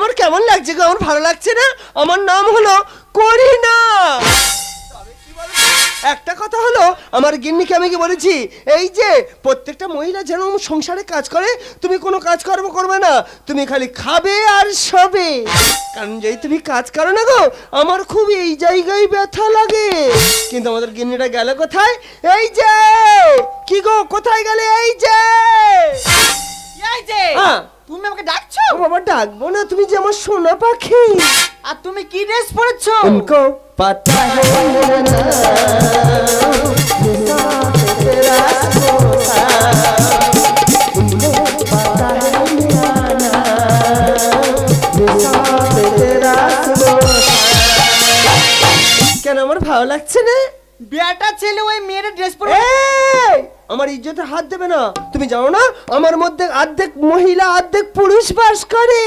আমার কেমন লাগছে গো? আমার ভালো লাগছে না? আমার নাম হলো করিনা। একটা কথা হলো, আমার গিন্নিকে আমি কি বলেছি, এই যে প্রত্যেকটা মহিলা যেন সংসারে কাজ করে, তুমি কোনো কাজ করবে না, তুমি খালি খাবে আর শোবে। কারণ যদি তুমি কাজ করো না গো, আমার খুব এই জায়গায় ব্যথা লাগে। কিন্তু আমাদের গিন্নিটা গেল কোথায়? এই যে কি গো, কোথায় গেলে? এই যে তুমি আমাকে ডাকছো? ও বাবা, ডাকবো না, তুমি যে আমার সোনা পাখি। আর তুমি কি ড্রেস পরেছো? उनको पता है ना, तेरा सोता, उनको पता है ना, तेरा सोता। কেন আমার ভালো লাগছে না? বেটা ছেলে ওই মেয়ের ড্রেস পরে এই, আমার ইজ্জতে হাত দেবে না। তুমি জানো না আমার মধ্যে অর্ধেক মহিলা অর্ধেক পুরুষ বাস করে।